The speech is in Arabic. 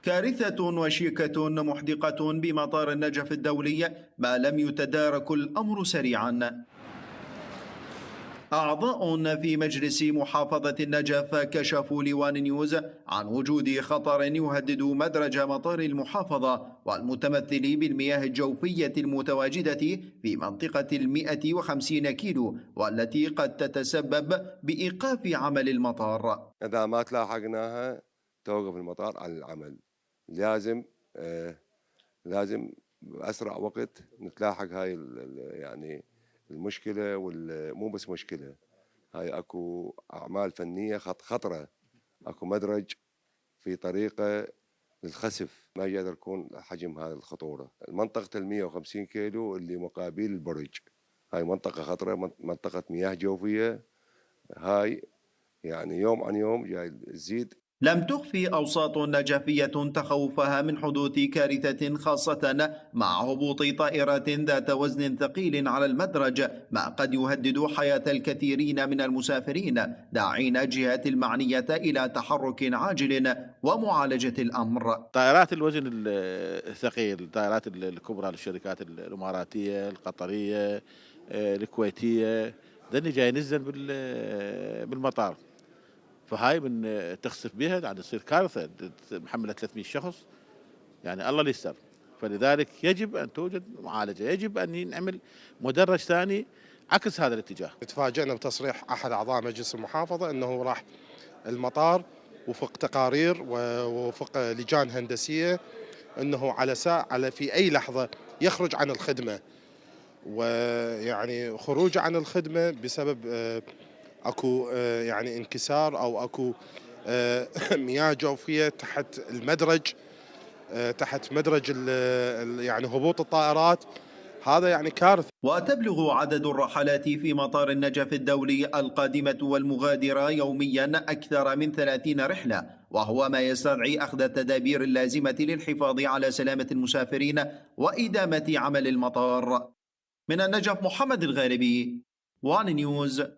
كارثة وشيكة محدقة بمطار النجف الدولي ما لم يتدارك الأمر سريعا. أعضاء في مجلس محافظة النجف كشفوا لوان نيوز عن وجود خطر يهدد مدرج مطار المحافظة والمتمثل بالمياه الجوفية المتواجدة في منطقة 150 كيلو، والتي قد تتسبب بإيقاف عمل المطار. إذا ما تلاحقناها توقف المطار عن العمل. لازم لازم بأسرع وقت نتلاحق هاي يعني المشكلة، مو بس مشكلة، هاي اكو أعمال فنية خطرة، اكو مدرج في طريقة للخسف، ما يقدر يكون حجم هذه الخطورة. منطقة 150 كيلو اللي مقابل البرج، هاي منطقة خطرة، منطقة مياه جوفية، هاي يعني يوم عن يوم جاي تزيد. لم تخفي أوساط نجفية تخوفها من حدوث كارثة، خاصة مع هبوط طائرات ذات وزن ثقيل على المدرج، ما قد يهدد حياة الكثيرين من المسافرين، داعين الجهات المعنية إلى تحرك عاجل ومعالجة الأمر. طائرات الوزن الثقيل، الطائرات الكبرى للشركات الإماراتية، القطرية، الكويتية، ذني جاي ينزل بالمطار، فهاي من تخسف بها يعني تصير كارثة، محملة 300 شخص، يعني الله اللي يستر. فلذلك يجب أن توجد معالجة، يجب أن ينعمل مدرج ثاني عكس هذا الاتجاه. تفاجئنا بتصريح أحد أعضاء مجلس المحافظة أنه راح المطار وفق تقارير ووفق لجان هندسية أنه على في أي لحظة يخرج عن الخدمة، ويعني خروجه عن الخدمة بسبب اكو يعني انكسار او اكو مياه جوفية تحت المدرج، تحت مدرج يعني هبوط الطائرات، هذا يعني كارثة. وتبلغ عدد الرحلات في مطار النجف الدولي القادمة والمغادرة يوميا أكثر من 30 رحلة، وهو ما يستدعي أخذ التدابير اللازمة للحفاظ على سلامة المسافرين وإدامة عمل المطار. من النجف محمد الغاربي، وان نيوز.